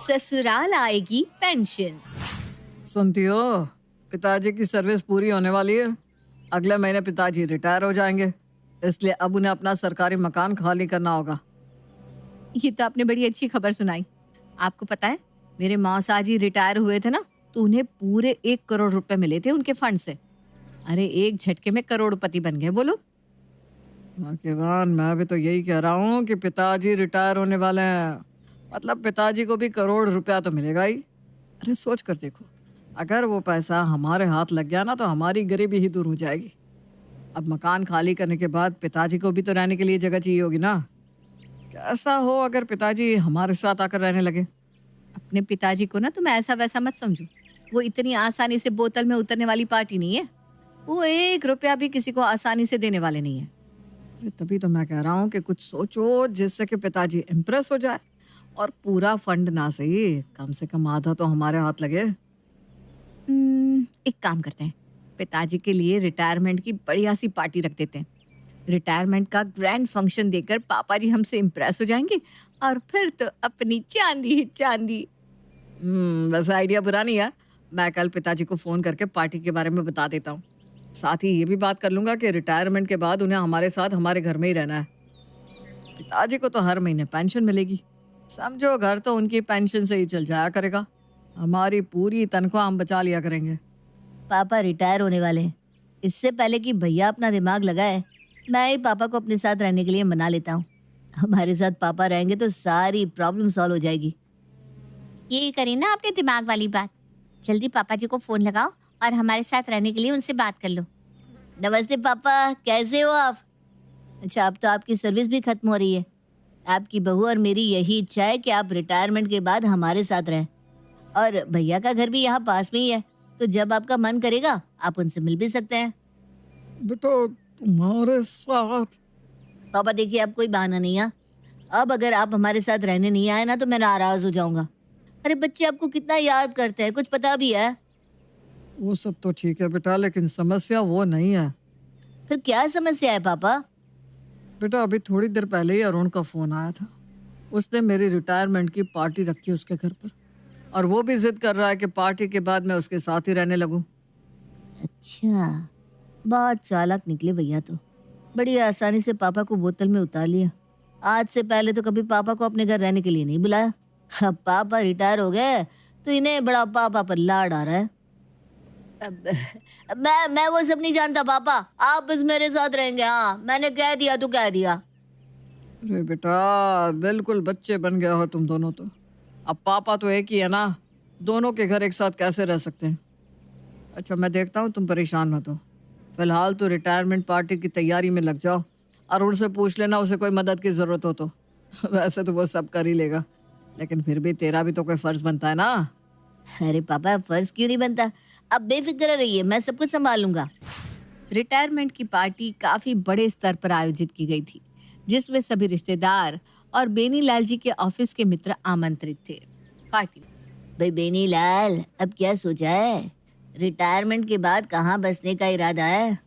ससुराल आएगी पेंशन। सुनती हो, पिताजी की सर्विस पूरी होने वाली है। अगले महीने पिताजी रिटायर हो जाएंगे, इसलिए अब उन्हें अपना सरकारी मकान खाली करना होगा। ये तो आपने बड़ी अच्छी खबर सुनाई। आपको पता है, मेरे मौसा जी रिटायर हुए थे ना, तो उन्हें पूरे 1 करोड़ रुपए मिले थे उनके फंड से। अरे एक झटके में करोड़पति बन गए बोलो। भाग्यवान, मैं भी तो यही कह रहा हूँ कि पिताजी रिटायर होने वाले हैं, मतलब पिताजी को भी करोड़ रुपया तो मिलेगा ही। अरे सोच कर देखो, अगर वो पैसा हमारे हाथ लग गया ना तो हमारी गरीबी ही दूर हो जाएगी। अब मकान खाली करने के बाद पिताजी को भी तो रहने के लिए जगह चाहिए होगी ना। कैसा हो अगर पिताजी हमारे साथ आकर रहने लगे। अपने पिताजी को ना तुम ऐसा वैसा मत समझो। वो इतनी आसानी से बोतल में उतरने वाली पार्टी नहीं है। वो 1 रुपया भी किसी को आसानी से देने वाले नहीं है। अरे तभी तो मैं कह रहा हूँ कि कुछ सोचो जिससे कि पिताजी इम्प्रेस हो जाए, और पूरा फंड ना सही, कम से कम आधा तो हमारे हाथ लगे। एक काम करते हैं, पिताजी के लिए रिटायरमेंट की बढ़िया सी पार्टी रख देते हैं। रिटायरमेंट का ग्रैंड फंक्शन देकर पापा जी हमसे इम्प्रेस हो जाएंगे और फिर तो अपनी चांदी ही चांदी। वैसे आइडिया बुरा नहीं है। मैं कल पिताजी को फोन करके पार्टी के बारे में बता देता हूँ। साथ ही ये भी बात कर लूंगा कि रिटायरमेंट के बाद उन्हें हमारे साथ हमारे घर में ही रहना है। पिताजी को तो हर महीने पेंशन मिलेगी, समझो घर तो उनकी पेंशन से ही चल जाया करेगा। हमारी पूरी तनख्वाह हम बचा लिया करेंगे। पापा रिटायर होने वाले हैं। इससे पहले कि भैया अपना दिमाग लगाए, मैं ही पापा को अपने साथ रहने के लिए मना लेता हूँ। हमारे साथ पापा रहेंगे तो सारी प्रॉब्लम सॉल्व हो जाएगी। ये करी ना आपने दिमाग वाली बात। जल्दी पापा जी को फोन लगाओ और हमारे साथ रहने के लिए उनसे बात कर लो। नमस्ते पापा, कैसे हो आप? अच्छा, अब तो आपकी सर्विस भी खत्म हो रही है। आपकी बहू और मेरी यही इच्छा है कि आप रिटायरमेंट के बाद हमारे साथ रहें। और भैया का घर भी यहाँ पास में ही है, तो जब आपका मन करेगा आप उनसे मिल भी सकते हैं। बेटा तुम्हारे साथ? पापा देखिए, अब कोई बहाना नहीं है। अब अगर आप हमारे साथ रहने नहीं आए ना तो मैं नाराज हो जाऊंगा। अरे बच्चे आपको कितना याद करते हैं, कुछ पता भी है? वो सब तो ठीक है बेटा, लेकिन समस्या वो नहीं है। फिर क्या समस्या है पापा? बेटा अभी थोड़ी देर पहले ही अरुण का फोन आया था। उसने मेरी रिटायरमेंट की पार्टी रखी उसके घर पर, और वो भी जिद कर रहा है कि पार्टी के बाद मैं उसके साथ ही रहने लगूं। अच्छा, बहुत चालाक निकले भैया तो। बड़ी आसानी से पापा को बोतल में उतार लिया। आज से पहले तो कभी पापा को अपने घर रहने के लिए नहीं बुलाया। अब पापा रिटायर हो गए तो इन्हें बड़ा पापा पर लाड आ रहा है। मैं वो सब नहीं जानता पापा, आप बस मेरे साथ रहेंगे। हाँ, मैंने कह दिया तो कह दिया। अरे बेटा बिल्कुल बच्चे बन गए हो तुम दोनों तो। अब पापा तो एक ही है ना, दोनों के घर एक साथ कैसे रह सकते हैं। अच्छा मैं देखता हूँ, तुम परेशान मत हो। फिलहाल तो रिटायरमेंट पार्टी की तैयारी में लग जाओ। अरुण से पूछ लेना उसे कोई मदद की ज़रूरत हो तो। वैसे तो वो सब कर ही लेगा, लेकिन फिर भी तेरा भी तो कोई फर्ज बनता है ना। अरे पापा, फर्ज क्यों नहीं बनता? आप बेफिक्र रहिए, मैं सब कुछ संभालूंगा। रिटायरमेंट की पार्टी काफी बड़े स्तर पर आयोजित की गई थी, जिसमें सभी रिश्तेदार और बेनीलाल जी के ऑफिस के मित्र आमंत्रित थे। पार्टी भाई बेनीलाल, अब क्या सोचा है? रिटायरमेंट के बाद कहाँ बसने का इरादा है?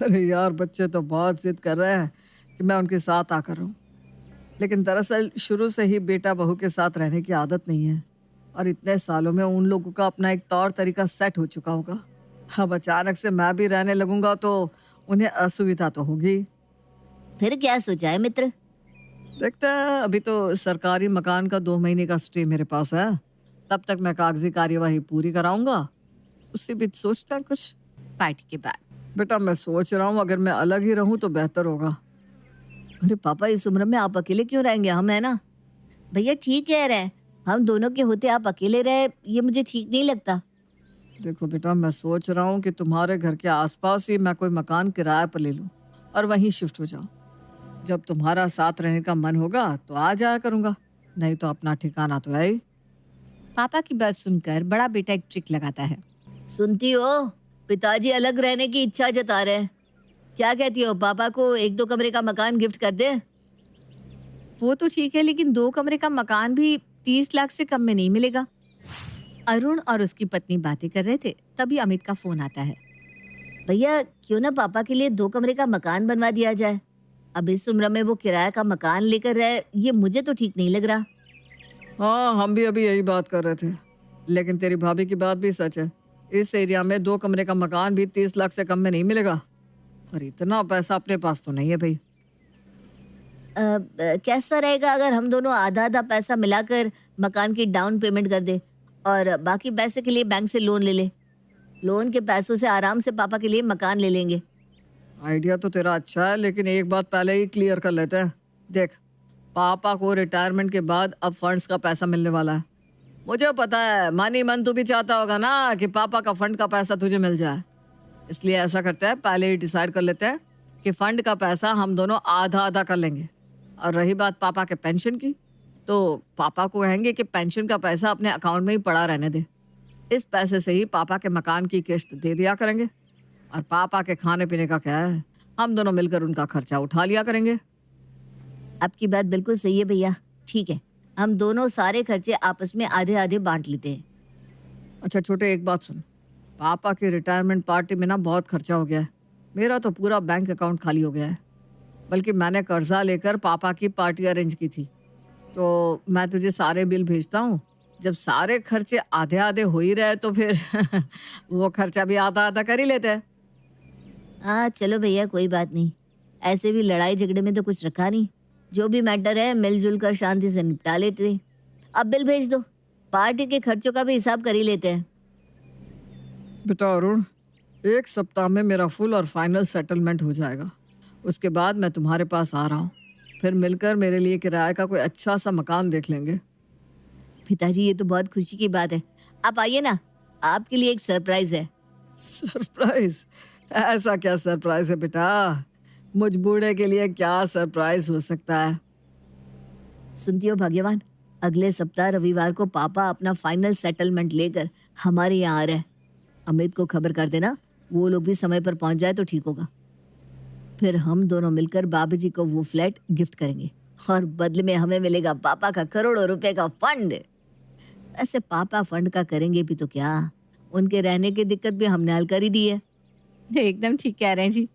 अरे यार बच्चे तो बहुत जिद कर रहे हैं कि मैं उनके साथ आकर रहूं, लेकिन दरअसल शुरू से ही बेटा बहू के साथ रहने की आदत नहीं है, और इतने सालों में उन लोगों का अपना एक तौर तरीका सेट हो चुका होगा। अब अचानक से मैं भी रहने लगूंगा तो उन्हें असुविधा तो होगी। फिर क्या सोचा है मित्र? देखते हैं, अभी तो सरकारी मकान का 2 महीने का स्टे मेरे पास है। तब तक मैं कागजी कार्यवाही पूरी कराऊंगा, उससे भी सोचते हैं कुछ। पार्टी के बाद बेटा मैं सोच रहा हूँ अगर मैं अलग ही रहूं तो बेहतर होगा। अरे पापा, इस उम्र में आप अकेले क्यों रहेंगे? हम है ना। भैया ठीक कह रहे हैं, हम दोनों के होते आप अकेले रहे, ये मुझे ठीक नहीं लगता। देखो बेटा, मैं सोच रहा हूँ कि तुम्हारे घर के आसपास ही मैं कोई मकान किराए पर ले लूँ और वहीं शिफ्ट हो जाऊँ। जब तुम्हारा साथ रहने का मन होगा तो आ जाया करूँगा, नहीं तो अपना ठिकाना तो है ही। पापा की बात सुनकर बड़ा बेटा एक ट्रिक लगाता है। सुनती हो, पिताजी अलग रहने की इच्छा जता रहे हैं। क्या कहती हो, पापा को 1-2 कमरे का मकान गिफ्ट कर दे? वो तो ठीक है, लेकिन 2 कमरे का मकान भी 30 लाख से कम में नहीं मिलेगा। अरुण और उसकी पत्नी बातें कर रहे थे, तभी अमित का फोन आता है। भैया क्यों ना पापा के लिए 2 कमरे का मकान बनवा दिया जाए। अब इस उम्र में वो किराए का मकान लेकर रहे, ये मुझे तो ठीक नहीं लग रहा। हाँ, हम भी अभी यही बात कर रहे थे। लेकिन तेरी भाभी की बात भी सच है। इस एरिया में 2 कमरे का मकान भी 30 लाख से कम में नहीं मिलेगा। और इतना पैसा अपने पास तो नहीं है भाई। कैसा रहेगा अगर हम दोनों आधा आधा पैसा मिलाकर मकान की डाउन पेमेंट कर दे और बाकी पैसे के लिए बैंक से लोन ले ले। लोन के पैसों से आराम से पापा के लिए मकान ले लेंगे। आइडिया तो तेरा अच्छा है, लेकिन एक बात पहले ही क्लियर कर लेते हैं। देख, पापा को रिटायरमेंट के बाद अब फंड्स का पैसा मिलने वाला है। मुझे पता है मनी मन तू भी चाहता होगा ना कि पापा का फंड का पैसा तुझे मिल जाए। इसलिए ऐसा करते हैं, पहले ही डिसाइड कर लेते हैं कि फंड का पैसा हम दोनों आधा आधा कर लेंगे। और रही बात पापा के पेंशन की, तो पापा को कहेंगे कि पेंशन का पैसा अपने अकाउंट में ही पड़ा रहने दे। इस पैसे से ही पापा के मकान की किस्त दे दिया करेंगे। और पापा के खाने पीने का क्या है, हम दोनों मिलकर उनका खर्चा उठा लिया करेंगे। आपकी बात बिल्कुल सही है भैया। ठीक है, हम दोनों सारे खर्चे आपस में आधे आधे बांट लेते हैं। अच्छा छोटे, एक बात सुन। पापा की रिटायरमेंट पार्टी में ना बहुत खर्चा हो गया है। मेरा तो पूरा बैंक अकाउंट खाली हो गया है। बल्कि मैंने कर्जा लेकर पापा की पार्टी अरेंज की थी। तो मैं तुझे सारे बिल भेजता हूँ। जब सारे खर्चे आधे आधे हो ही रहे तो फिर वो खर्चा भी आधा आधा कर ही लेते हैं। हाँ चलो भैया, कोई बात नहीं। ऐसे भी लड़ाई झगड़े में तो कुछ रखा नहीं। जो भी मैटर है मिलजुल कर शांति से निपटा लेते हैं। अब बिल भेज दो, पार्टी के खर्चों का भी हिसाब कर ही लेते हैं। बेटा अरुण, 1 सप्ताह में मेरा फुल और फाइनल सेटलमेंट हो जाएगा। उसके बाद मैं तुम्हारे पास आ रहा हूँ। फिर मिलकर मेरे लिए किराए का कोई अच्छा सा मकान देख लेंगे। पिताजी, ये तो बहुत खुशी की बात है। आप आइए ना, आपके लिए एक सरप्राइज है। सरप्राइज? ऐसा क्या सरप्राइज है बेटा? मुझ बूढ़े के लिए क्या सरप्राइज हो सकता है? सुनती हो भाग्यवान, अगले सप्ताह रविवार को पापा अपना फाइनल सेटलमेंट लेकर हमारे यहाँ आ रहे हैं। अमित को खबर कर देना, वो लोग भी समय पर पहुंच जाए तो ठीक होगा। फिर हम दोनों मिलकर बाबूजी को वो फ्लैट गिफ्ट करेंगे और बदले में हमें मिलेगा पापा का करोड़ों रुपए का फंड। ऐसे पापा फंड का करेंगे भी तो क्या, उनके रहने की दिक्कत भी हमने हल कर ही दी है। एकदम ठीक कह रहे हैं जी।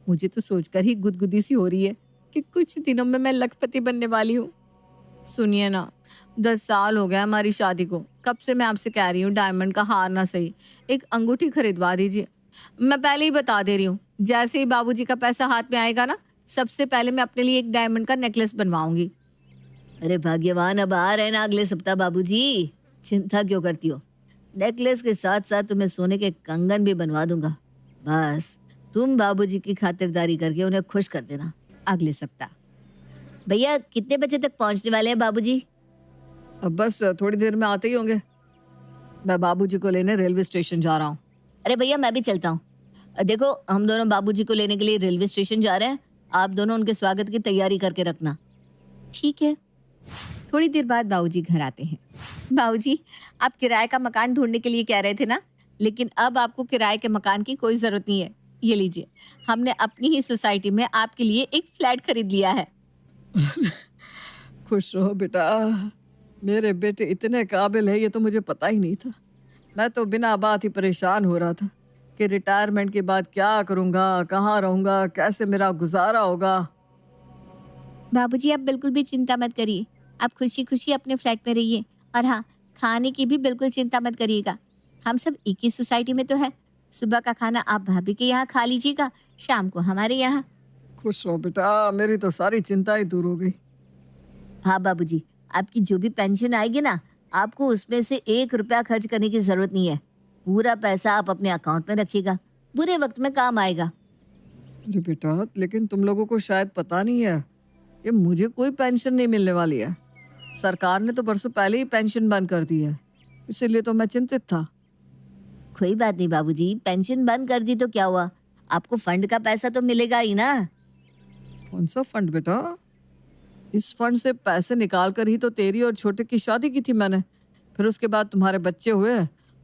मुझे तो सोचकर ही गुदगुदी सी हो रही है कि कुछ दिनों में मैं लखपति बनने वाली हूँ। सुनिए ना, 10 साल हो गया हमारी शादी को। कब से मैं आपसे कह रही हूँ डायमंड का हार ना सही, एक अंगूठी खरीदवा दीजिए। मैं पहले ही बता दे रही हूँ, जैसे ही बाबूजी का पैसा हाथ में आएगा ना, सबसे पहले मैं अपने लिए एक डायमंड का नेकलेस बनवाऊंगी। अरे भाग्यवान, अब आ रहे हैं ना अगले सप्ताह बाबूजी, चिंता क्यों करती हो? नेकलेस के साथ साथ तुम्हें सोने के कंगन भी बनवा दूंगा। बस तुम बाबूजी की खातिरदारी करके उन्हें खुश कर देना। अगले सप्ताह। भैया, कितने बजे तक पहुंचने वाले हैं बाबूजी? अब बस थोड़ी देर में आते ही होंगे। मैं बाबूजी को लेने रेलवे स्टेशन जा रहा हूँ। अरे भैया, मैं भी चलता हूँ। देखो, हम दोनों बाबूजी को लेने के लिए रेलवे स्टेशन जा रहे हैं। आप दोनों उनके स्वागत की तैयारी करके रखना। ठीक है। थोड़ी देर बाद बाबूजी घर आते हैं। बाबूजी, आप किराए का मकान ढूंढने के लिए कह रहे थे ना, लेकिन अब आपको किराए के मकान की कोई जरूरत नहीं है। ये लीजिए, हमने अपनी ही सोसाइटी में आपके लिए एक फ्लैट खरीद लिया है। खुश रहो बेटा, मेरे बेटे इतने काबिल है, ये तो मुझे पता ही नहीं था। मैं तो बिना बात ही परेशान हो रहा था कि रिटायरमेंट के बाद क्या करूँगा, कहाँ रहूँगा, कैसे मेरा गुजारा होगा। बाबूजी, आप बिल्कुल भी चिंता मत करिए। आप खुशी खुशी अपने फ्लैट में रहिए। और हाँ, खाने की भी बिल्कुल चिंता मत करिएगा। हम सब एक ही सोसाइटी में तो है। सुबह का खाना आप भाभी के यहाँ खा लीजिएगा, शाम को हमारे यहाँ। खुश रहो बेटा, मेरी तो सारी चिंता ही दूर हो गई। हाँ बाबूजी, आपकी जो भी पेंशन आएगी ना, आपको उसमें से 1 रुपया खर्च करने की जरूरत नहीं है। पूरा पैसा आप अपने अकाउंट में रखिएगा, बुरे वक्त में काम आएगा। अरे बेटा, लेकिन तुम लोगों को शायद पता नहीं है कि मुझे कोई पेंशन नहीं मिलने वाली है। सरकार ने तो बरसों पहले ही पेंशन बंद कर दी है, इसीलिए तो मैं चिंतित था। कोई बात नहीं बाबूजी, पेंशन बंद कर दी तो क्या हुआ, आपको फंड का पैसा तो मिलेगा ही ना। कौन सा फंड बेटा? इस फंड से पैसे निकाल कर ही तो तेरी और छोटे की शादी की थी मैंने। फिर उसके बाद तुम्हारे बच्चे हुए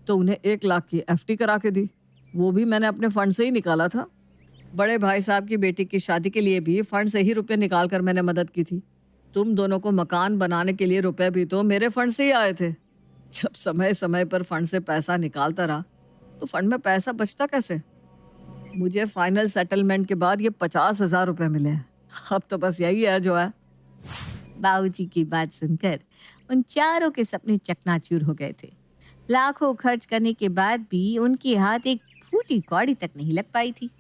तो उन्हें 1 लाख की एफडी करा के दी, वो भी मैंने अपने फंड से ही निकाला था। बड़े भाई साहब की बेटी की शादी के लिए भी फंड से ही रुपए निकाल कर मैंने मदद की थी। तुम दोनों को मकान बनाने के लिए रुपए भी तो मेरे फंड से ही आए थे। जब समय समय पर फंड से पैसा निकालता रहा तो फंड में पैसा बचता कैसे? मुझे फाइनल सेटलमेंट के बाद ये 50,000 रुपए मिले हैं। अब तो बस यही है जो है। बाबूजी की बात सुनकर उन चारों के सपने चकनाचूर हो गए थे। लाखों खर्च करने के बाद भी उनके हाथ एक फूटी कौड़ी तक नहीं लग पाई थी।